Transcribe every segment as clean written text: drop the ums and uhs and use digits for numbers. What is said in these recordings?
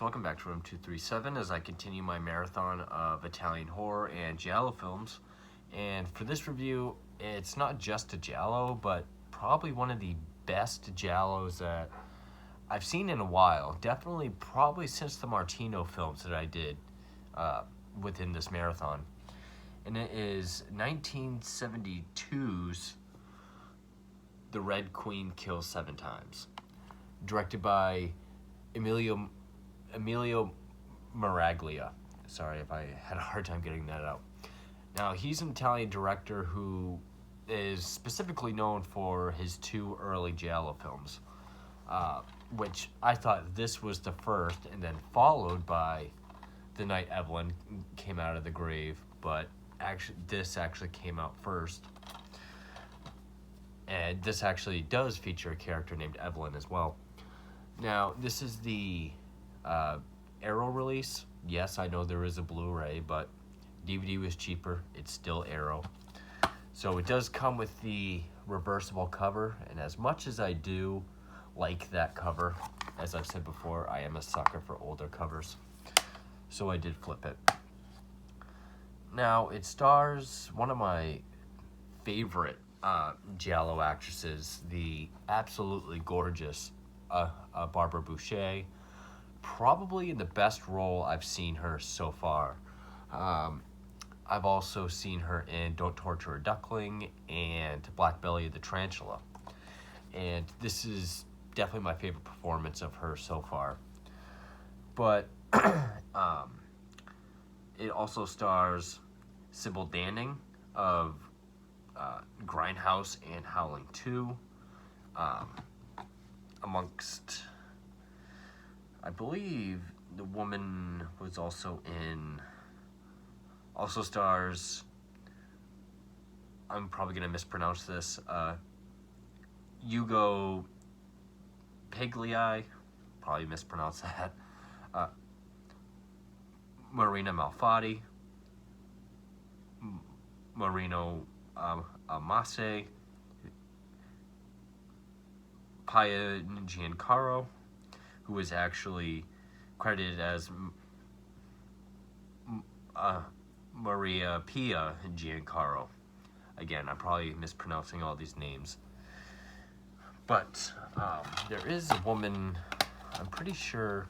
welcome back to Room 237 as I continue my marathon of Italian horror and Giallo films. And for this review, it's not just a Giallo, but probably one of the best Giallos that I've seen in a while. Definitely, probably since the Martino films that I did within this marathon. And it is 1972's The Red Queen Kills 7 Times, directed by Emilio Miraglia. Sorry if I had a hard time getting that out. Now, he's an Italian director who is specifically known for his two early Giallo films, which I thought this was the first, and then followed by The Night Evelyn Came Out of the Grave, but this actually came out first. And this actually does feature a character named Evelyn as well. Now, this is the Arrow release. Yes, I know there is a Blu-ray, but DVD was cheaper. It's still Arrow. So it does come with the reversible cover, and as much as I do like that cover, as I've said before, I am a sucker for older covers. So I did flip it. Now, it stars one of my favorite Giallo actresses, the absolutely gorgeous Barbara Boucher, probably in the best role I've seen her so far. I've also seen her in Don't Torture a Duckling and Black Belly of the Tarantula, and this is definitely my favorite performance of her so far. But it also stars Sybil Danning of Grindhouse and Howling 2, amongst, I believe the woman was also stars, I'm probably going to mispronounce this, Ugo Paglii, probably mispronounced that, Marina Malfatti, Marino Masse, Pia Giancaro, who is actually credited as Maria Pia Giancaro. Again, I'm probably mispronouncing all these names. But there is a woman, I'm pretty sure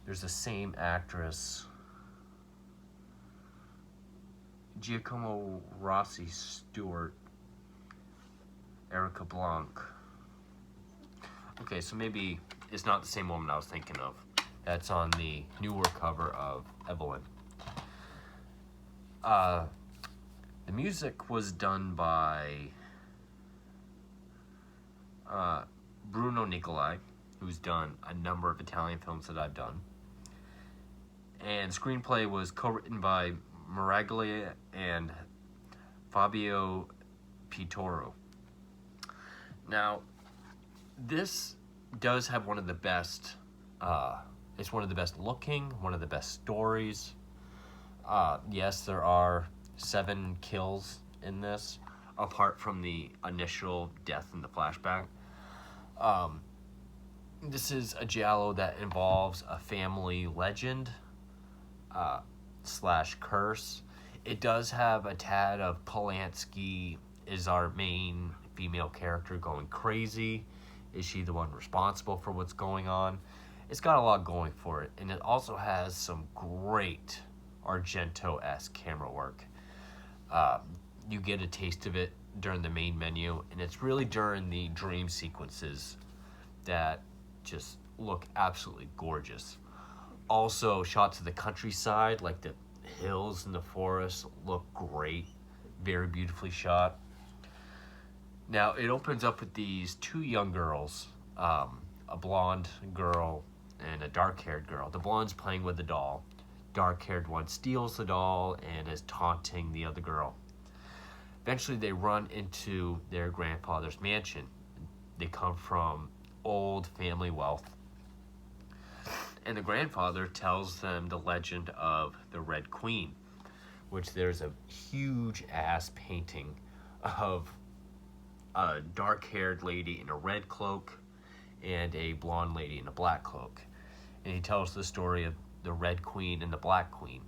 there's the same actress, Giacomo Rossi Stewart, Erica Blanc. Okay, so maybe it's not the same woman I was thinking of. That's on the newer cover of Evelyn. The music was done by Bruno Nicolai, who's done a number of Italian films that I've done. And screenplay was co-written by Miraglia and Fabio Pittoro. Now, this does have one of the best, it's one of the best looking, one of the best stories. Yes, there are 7 kills in this, apart from the initial death in the flashback. This is a Giallo that involves a family legend / curse. It does have a tad of Polanski is our main female character going crazy. Is she the one responsible for what's going on? It's got a lot going for it, and it also has some great Argento-esque camera work. You get a taste of it during the main menu, and it's really during the dream sequences that just look absolutely gorgeous. Also, shots of the countryside, like the hills and the forest, look great. Very beautifully shot. Now, it opens up with these 2 young girls, a blonde girl and a dark-haired girl. The blonde's playing with the doll. Dark-haired one steals the doll and is taunting the other girl. Eventually, they run into their grandfather's mansion. They come from old family wealth. And the grandfather tells them the legend of the Red Queen, which there's a huge-ass painting of a dark-haired lady in a red cloak and a blonde lady in a black cloak. and he tells the story of the Red Queen and the Black Queen.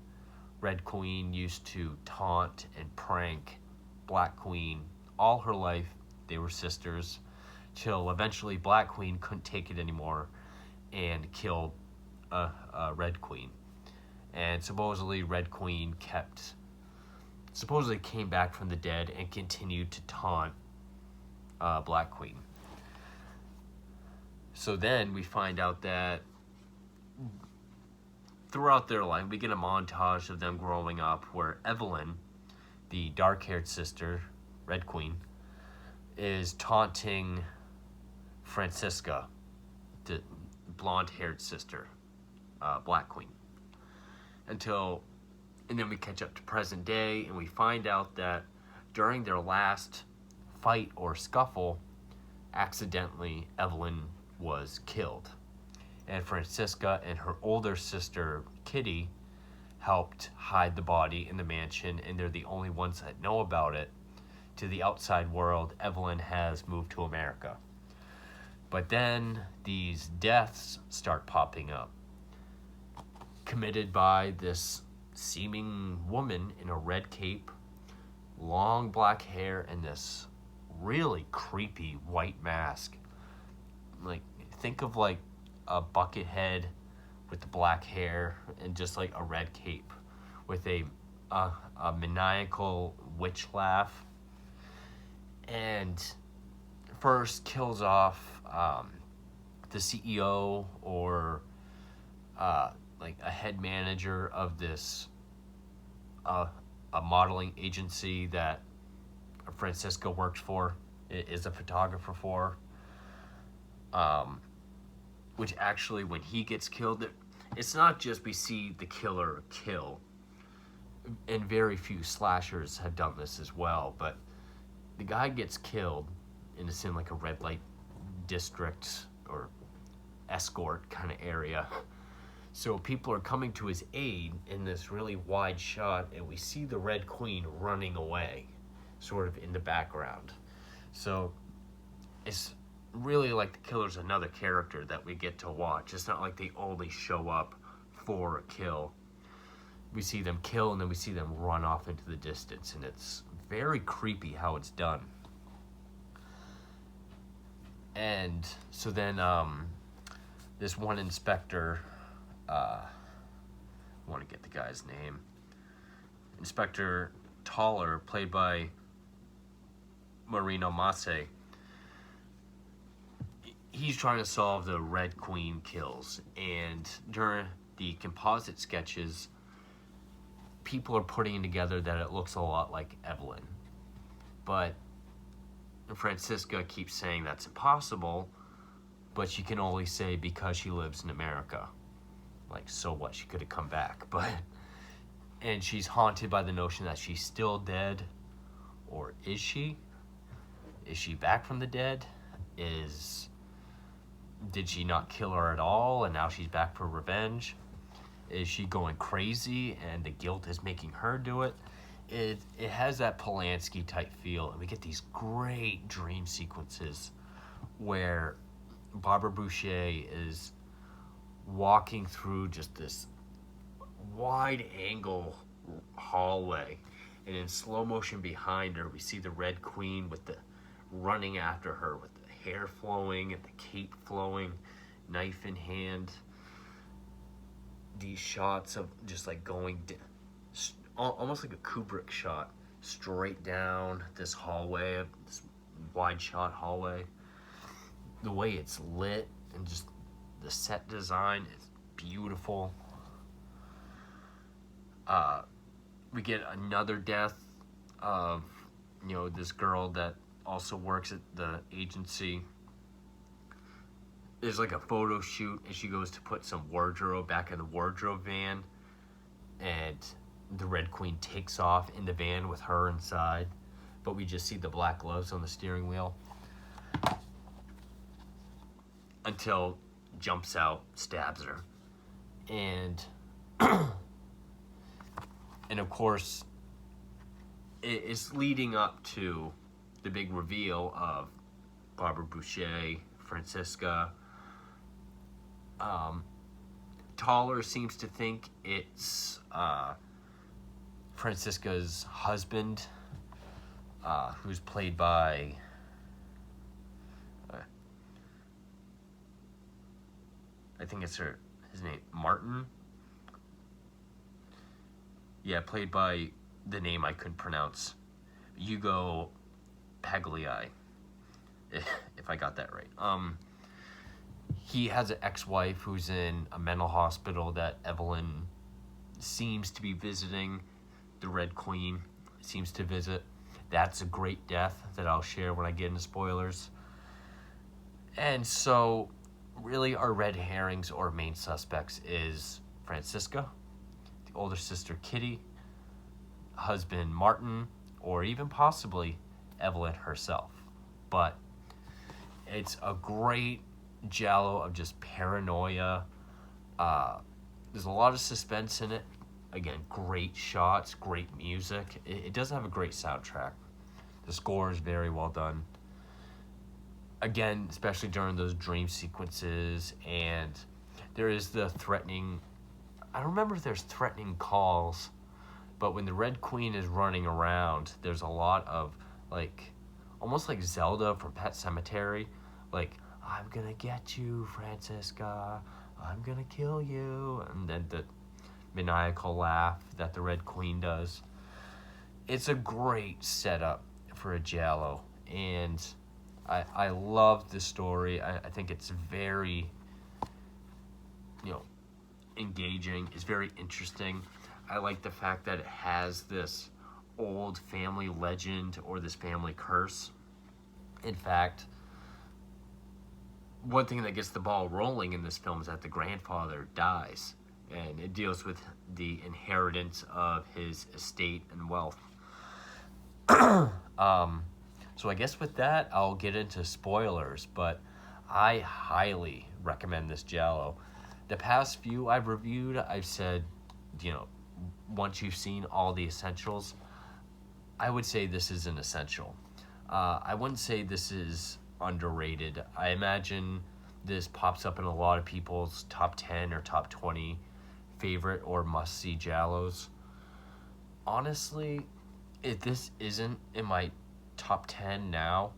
Red Queen used to taunt and prank Black Queen all her life. They were sisters, till eventually Black Queen couldn't take it anymore and killed Red Queen. And supposedly Red Queen supposedly came back from the dead and continued to taunt Black Queen. So then we find out that throughout their life, we get a montage of them growing up where Evelyn, the dark-haired sister, Red Queen, is taunting Francisca, the blonde-haired sister, Black Queen. And then we catch up to present day, and we find out that during their last fight or scuffle, accidentally, Evelyn was killed. And Francisca and her older sister, Kitty, helped hide the body in the mansion, and they're the only ones that know about it. To the outside world, Evelyn has moved to America. But then these deaths start popping up, committed by this seeming woman in a red cape, long black hair, and this really creepy white mask. Like, think of like a bucket head with the black hair and just like a red cape with a maniacal witch laugh, and first kills off the CEO or like a head manager of this a modeling agency that Francisco works for, is a photographer for. Which actually, when he gets killed, it's not just we see the killer kill, and very few slashers have done this as well, but the guy gets killed, and it's in like a red light district or escort kind of area. So people are coming to his aid in this really wide shot, and we see the Red Queen running away, sort of in the background. So it's really like the killer's another character that we get to watch. It's not like they only show up for a kill. We see them kill, and then we see them run off into the distance, and it's very creepy how it's done. And so then this one inspector, I want to get the guy's name, Inspector Toller, played by Marino Masse, he's trying to solve the Red Queen kills, and during the composite sketches, people are putting together that it looks a lot like Evelyn. But Francisca keeps saying that's impossible, but she can only say because she lives in America. Like, so what? She could have come back. And she's haunted by the notion that she's still dead. Or is she? Is she back from the dead? Did she not kill her at all, and now she's back for revenge? Is she going crazy, and the guilt is making her do it? It has that Polanski type feel, and we get these great dream sequences where Barbara Boucher is walking through just this wide angle hallway, and in slow motion behind her we see the Red Queen with the running after her with the hair flowing and the cape flowing, knife in hand. These shots of just like going almost like a Kubrick shot, straight down this hallway, this wide shot hallway. The way it's lit and just the set design is beautiful. We get another death of, this girl that also works at the agency. There's like a photo shoot, and she goes to put some wardrobe back in the wardrobe van, and the Red Queen takes off in the van with her inside, but we just see the black gloves on the steering wheel until jumps out, stabs her, and of course it's leading up to the big reveal of Barbara Boucher, Francisca, Toller seems to think it's Francisca's husband, who's played by I think it's his name, Martin. Yeah, played by the name I couldn't pronounce, Hugo Pagliai, if I got that right. He has an ex-wife who's in a mental hospital that Evelyn seems to be visiting. The Red Queen seems to visit. That's a great death that I'll share when I get into spoilers. And so, really, our red herrings or main suspects is Francisca, the older sister Kitty, husband Martin, or even possibly Evelyn herself. But it's a great giallo of just paranoia. There's a lot of suspense in it. Again, great shots, great music. It does have a great soundtrack. The score is very well done. Again, especially during those dream sequences, and there is the threatening, I don't remember if there's threatening calls, but when the Red Queen is running around, there's a lot of, like, almost like Zelda from Pet Sematary, like, I'm gonna get you, Francisca, I'm gonna kill you, and then the maniacal laugh that the Red Queen does. It's a great setup for a giallo, and I love the story. I think it's very, engaging. It's very interesting. I like the fact that it has this old family legend or this family curse. In fact, one thing that gets the ball rolling in this film is that the grandfather dies, and it deals with the inheritance of his estate and wealth. So I guess with that, I'll get into spoilers, but I highly recommend this giallo. The past few I've reviewed, I've said, once you've seen all the essentials, I would say this is an essential. I wouldn't say this is underrated. I imagine this pops up in a lot of people's top 10 or top 20 favorite or must-see giallos. Honestly, if this isn't in my top 10 now,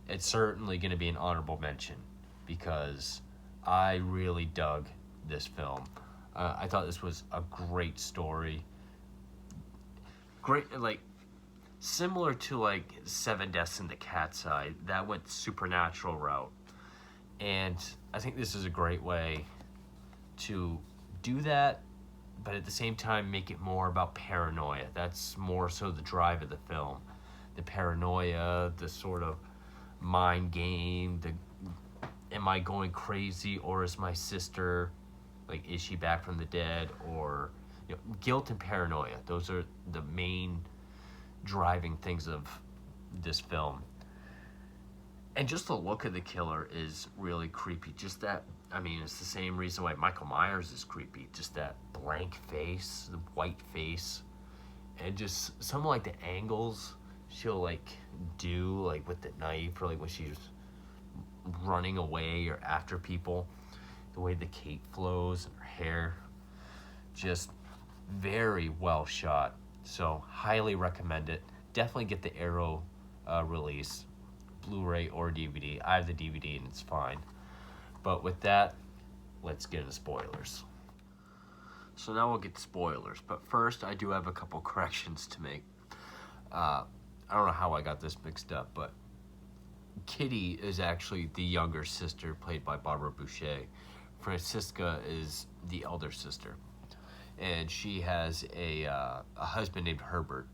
it's certainly going to be an honorable mention because I really dug this film. I thought this was a great story. Great, similar to Seven Deaths in the Cat's Eye, that went supernatural route. And I think this is a great way to do that, but at the same time make it more about paranoia. That's more so the drive of the film. The paranoia, the sort of mind game, am I going crazy, or is my sister, is she back from the dead, or guilt and paranoia. Those are the main driving things of this film. And just the look of the killer is really creepy. Just that, it's the same reason why Michael Myers is creepy. Just that blank face, the white face, and just some of the angles she'll do with the knife, or when she's running away or after people. The way the cape flows and her hair, just very well shot. So highly recommend it. Definitely get the Arrow release, Blu-ray or DVD. I have the DVD and it's fine. But with that, let's get into spoilers. So now we'll get to spoilers. But first, I do have a couple corrections to make. I don't know how I got this mixed up, but Kitty is actually the younger sister, played by Barbara Boucher. Francisca is the elder sister, and she has a husband named Herbert,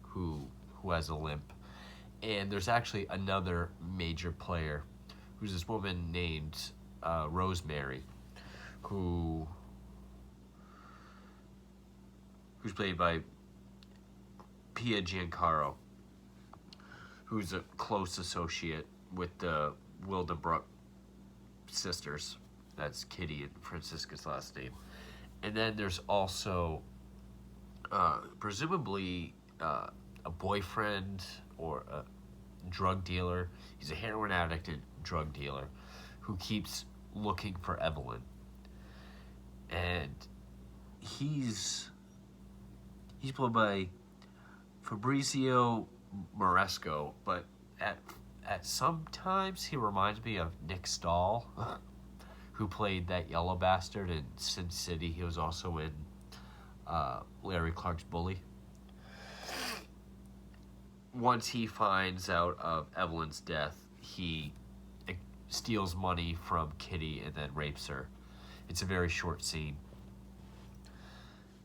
who has a limp. And there's actually another major player, who's this woman named Rosemary, who's played by Pia Giancarlo, who's a close associate with the Wildenbrook sisters. That's Kitty and Francisca's last name. And then there's also presumably a boyfriend or a drug dealer. He's a heroin addict, drug dealer, who keeps looking for Evelyn. and he's played by Fabrizio Moresco, but at sometimes he reminds me of Nick Stahl, who played that yellow bastard in Sin City. He was also in Larry Clark's Bully. Once he finds out of Evelyn's death, he steals money from Kitty and then rapes her. It's a very short scene.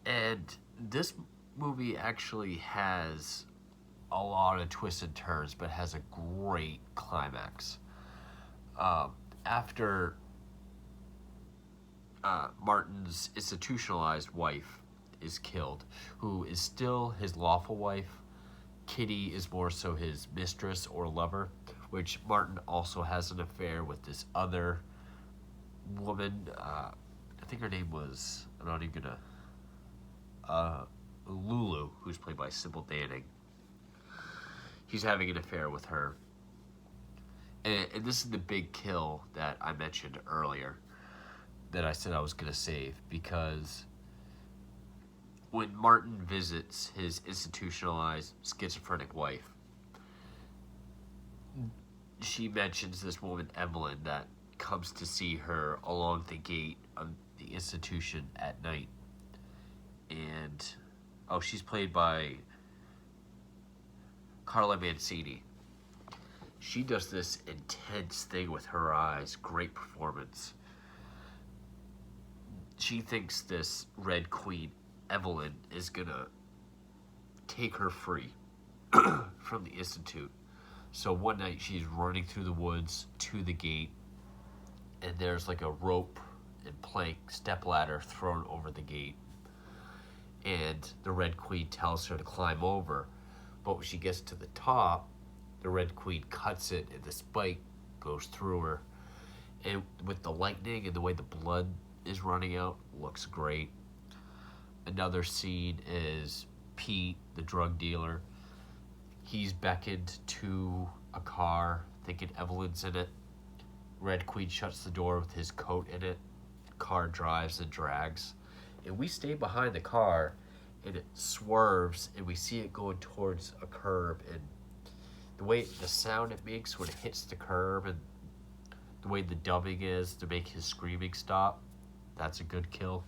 And this movie actually has a lot of twists and turns, but has a great climax. After Martin's institutionalized wife is killed, who is still his lawful wife, Kitty is more so his mistress or lover, which Martin also has an affair with this other woman. I think her name was, I'm not even gonna, Lulu, who's played by Sybil Danning. He's having an affair with her. And this is the big kill that I mentioned earlier that I said I was going to save, because when Martin visits his institutionalized schizophrenic wife, she mentions this woman, Evelyn, that comes to see her along the gate of the institution at night. And, she's played by Carla Mancini. She does this intense thing with her eyes. Great performance. She thinks this Red Queen, Evelyn, is gonna take her free from the Institute. So one night she's running through the woods to the gate, and there's like a rope and plank stepladder thrown over the gate. And the Red Queen tells her to climb over. But when she gets to the top, the Red Queen cuts it, and the spike goes through her. And with the lightning and the way the blood is running out, looks great. Another scene is Pete, the drug dealer. He's beckoned to a car, thinking Evelyn's in it. Red Queen shuts the door with his coat in it. Car drives and drags. And we stay behind the car, and it swerves, and we see it going towards a curb, and the sound it makes when it hits the curb, and the way the dubbing is to make his screaming stop, that's a good kill.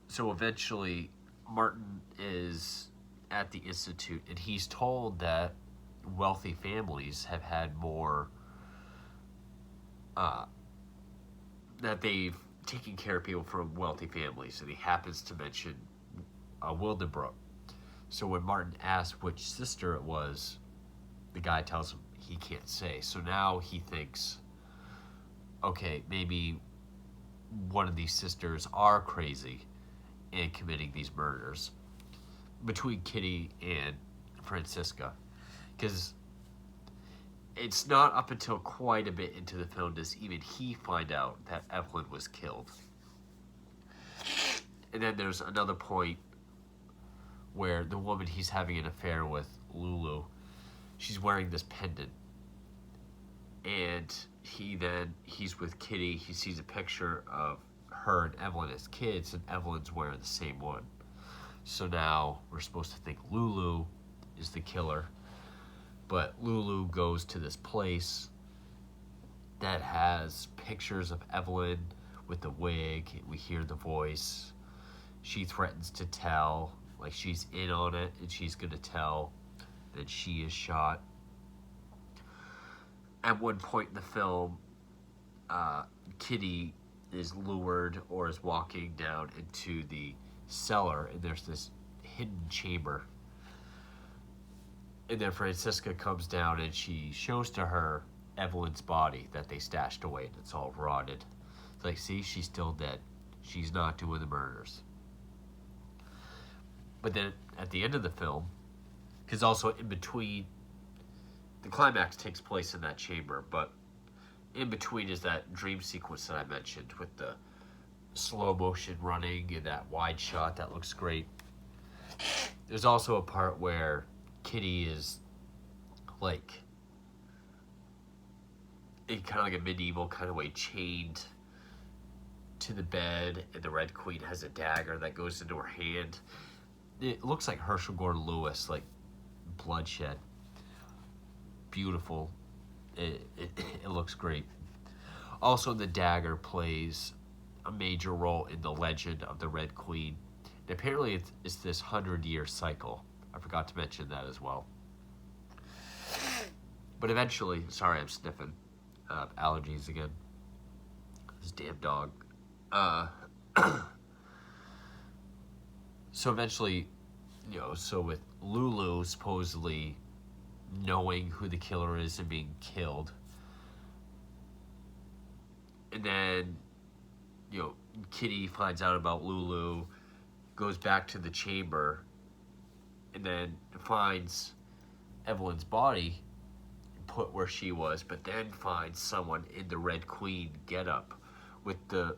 So eventually, Martin is at the Institute, and he's told that wealthy families have had more, that they've taken care of people from wealthy families, and he happens to mention Wildenbrook. So when Martin asks which sister it was, the guy tells him he can't say. So now he thinks, okay, maybe one of these sisters are crazy and committing these murders between Kitty and Francisca. Because it's not up until quite a bit into the film does even he find out that Evelyn was killed. And then there's another point where the woman he's having an affair with, Lulu, she's wearing this pendant. And he's with Kitty. He sees a picture of her and Evelyn as kids, and Evelyn's wearing the same one. So now we're supposed to think Lulu is the killer. But Lulu goes to this place that has pictures of Evelyn with the wig. We hear the voice. She threatens to tell, like she's in on it, and she's going to tell that she is shot. At one point in the film, Kitty is lured or is walking down into the cellar, and there's this hidden chamber. And then Francisca comes down, and she shows to her Evelyn's body that they stashed away, and it's all rotted. It's like, see, she's still dead. She's not doing the murders. But then at the end of the film, because also in between, the climax takes place in that chamber, but in between is that dream sequence that I mentioned with the slow motion running and that wide shot that looks great. There's also a part where Kitty is like in kind of like a medieval kind of way, chained to the bed, and the Red Queen has a dagger that goes into her hand. It looks like Herschel Gordon Lewis, like bloodshed. Beautiful. It looks great. Also, the dagger plays a major role in the legend of the Red Queen. And apparently, it's this 100-year cycle. I forgot to mention that as well. But eventually, sorry, I'm sniffing. Allergies again. This damn dog. So eventually, so with Lulu supposedly knowing who the killer is and being killed, and then, Kitty finds out about Lulu, goes back to the chamber, and then finds Evelyn's body put where she was, but then finds someone in the Red Queen getup with the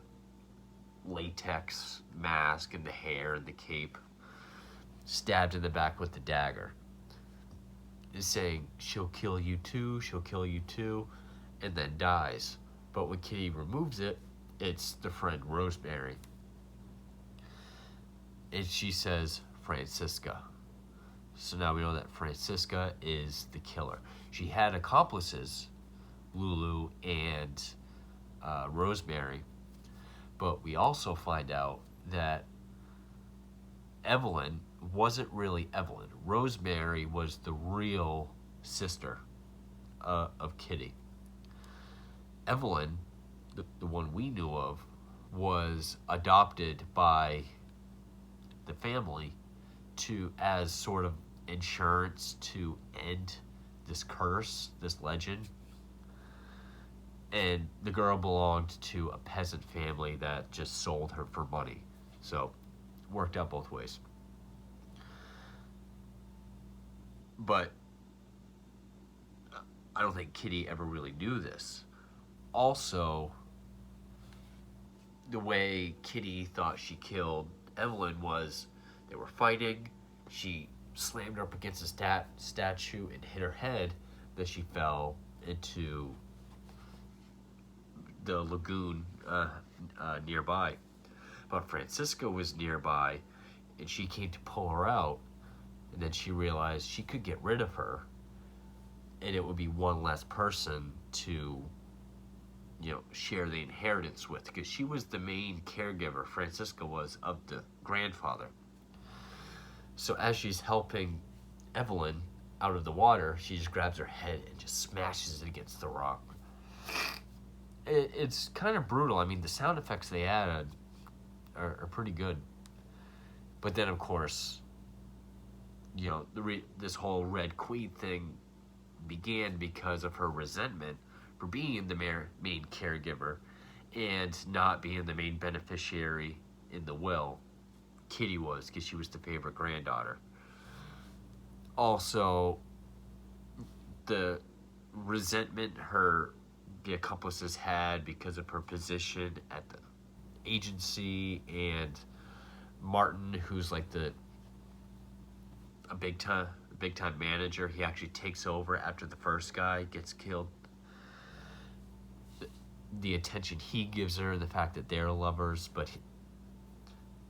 latex mask and the hair and the cape, stabbed in the back with the dagger, is saying, she'll kill you too, and then dies. But when Kitty removes it, it's the friend Rosemary. And she says, Francisca. So now we know that Francisca is the killer. She had accomplices, Lulu and Rosemary, but we also find out that Evelyn wasn't really Evelyn. Rosemary was the real sister of Kitty. Evelyn, the one we knew of, was adopted by the family as sort of insurance to end this curse, this legend. And the girl belonged to a peasant family that just sold her for money. So, worked out both ways. But I don't think Kitty ever really knew this. Also, the way Kitty thought she killed Evelyn was they were fighting. She slammed her up against a statue and hit her head. Then she fell into the lagoon nearby. But Francisca was nearby, and she came to pull her out, and then she realized she could get rid of her, and it would be one less person to, share the inheritance with, because she was the main caregiver, Francisca was, of the grandfather. So as she's helping Evelyn out of the water, she just grabs her head and just smashes it against the rock. It's kind of brutal. I mean, the sound effects they added are pretty good. But then, of course, this whole Red Queen thing began because of her resentment for being the main caregiver and not being the main beneficiary in the will. Kitty was, because she was the favorite granddaughter. Also, the resentment the accomplices had because of her position at the agency, and Martin, who's like a big time manager, he actually takes over after the first guy gets killed. The attention he gives her, the fact that they're lovers, but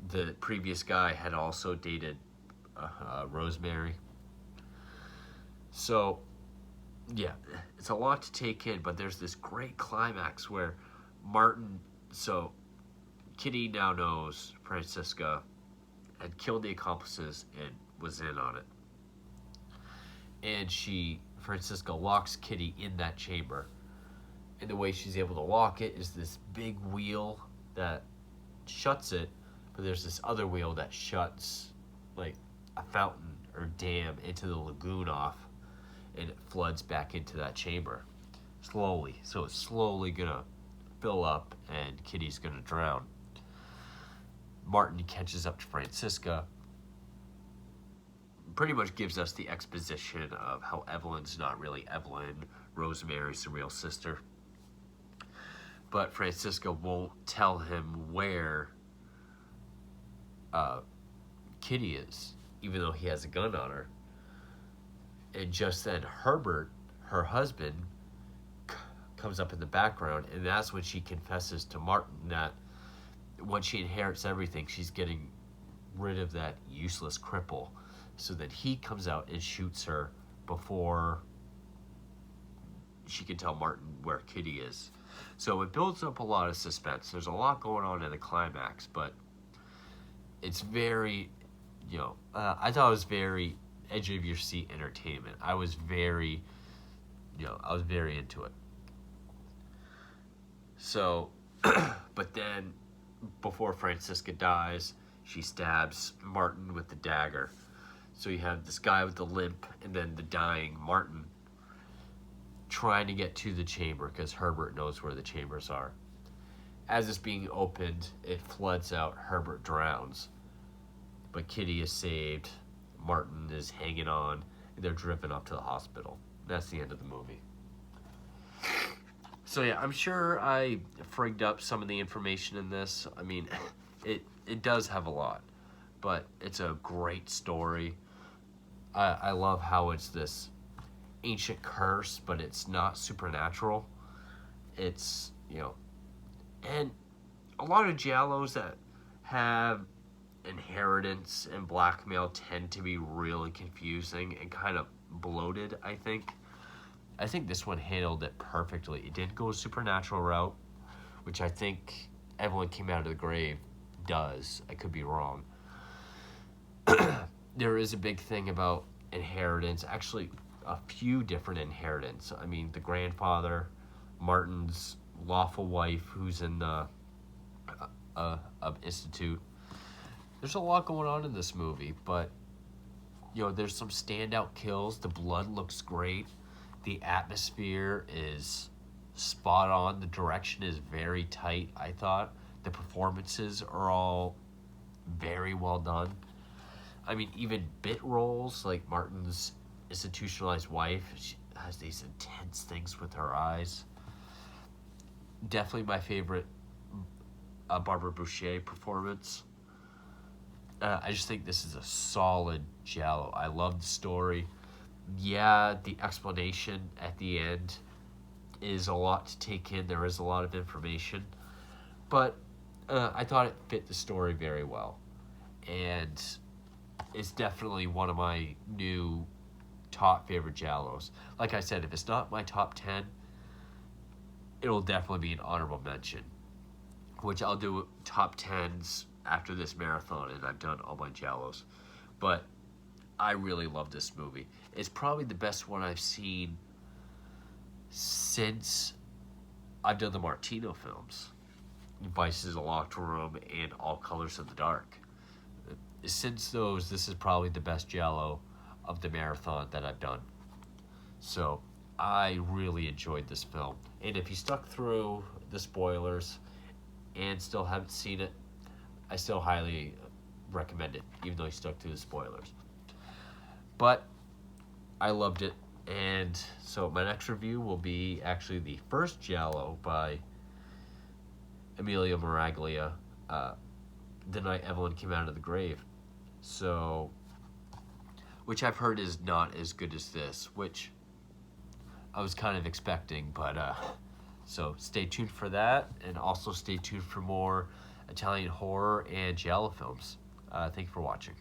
the previous guy had also dated Rosemary. So, yeah, it's a lot to take in, but there's this great climax where Kitty now knows Francisca had killed the accomplices and was in on it. And Francisca locks Kitty in that chamber. And the way she's able to lock it is this big wheel that shuts it, but there's this other wheel that shuts like a fountain or dam into the lagoon off, and it floods back into that chamber slowly. So it's slowly gonna fill up and Kitty's gonna drown. Martin catches up to Francisca, pretty much gives us the exposition of how Evelyn's not really Evelyn, Rosemary's the real sister. But Francisca won't tell him where Kitty is, even though he has a gun on her. And just then Herbert, her husband, comes up in the background, and that's when she confesses to Martin that when she inherits everything, she's getting rid of that useless cripple, so that he comes out and shoots her before she can tell Martin where Kitty is. So it builds up a lot of suspense. There's a lot going on in the climax, but it's very, I thought it was very edge of your seat entertainment. I was very into it. So, but then before Francisca dies, she stabs Martin with the dagger. So you have this guy with the limp and then the dying Martin trying to get to the chamber because Herbert knows where the chambers are. As it's being opened, it floods out. Herbert drowns. But Kitty is saved. Martin is hanging on. And they're driven up to the hospital. That's the end of the movie. So yeah, I'm sure I frigged up some of the information in this. I mean, it does have a lot. But it's a great story. I love how it's this ancient curse, but it's not supernatural. It's, and a lot of giallos that have inheritance and blackmail tend to be really confusing and kind of bloated, I think. I think this one handled it perfectly. It didn't go a supernatural route, which I think Evelyn Came Out of the Grave does. I could be wrong. There is a big thing about inheritance. Actually, a few different inheritance. I mean, the grandfather, Martin's lawful wife, who's in the institute. There's a lot going on in this movie, but there's some standout kills. The blood looks great. The atmosphere is spot on. The direction is very tight, I thought. The performances are all very well done. I mean, even bit roles, like Martin's institutionalized wife, she has these intense things with her eyes. Definitely my favorite Barbara Boucher performance. I just think this is a solid giallo. I love the story. Yeah, the explanation at the end is a lot to take in. There is a lot of information. But I thought it fit the story very well. And it's definitely one of my new top favorite giallos. Like I said, if it's not my top 10, it'll definitely be an honorable mention, which I'll do top 10s after this marathon, and I've done all my giallos. But I really love this movie. It's probably the best one I've seen since I've done the Martino films, Vices, A Locked Room, and All Colors of the Dark. Since those, this is probably the best giallo of the marathon that I've done. So I really enjoyed this film. And if you stuck through the spoilers and still haven't seen it, I still highly recommend it, even though you stuck through the spoilers. But I loved it. And so my next review will be actually the first giallo by Emilio Miraglia, The Night Evelyn Came Out of the Grave. So, which I've heard is not as good as this, which I was kind of expecting, but so stay tuned for that, and also stay tuned for more Italian horror and giallo films. Thank you for watching.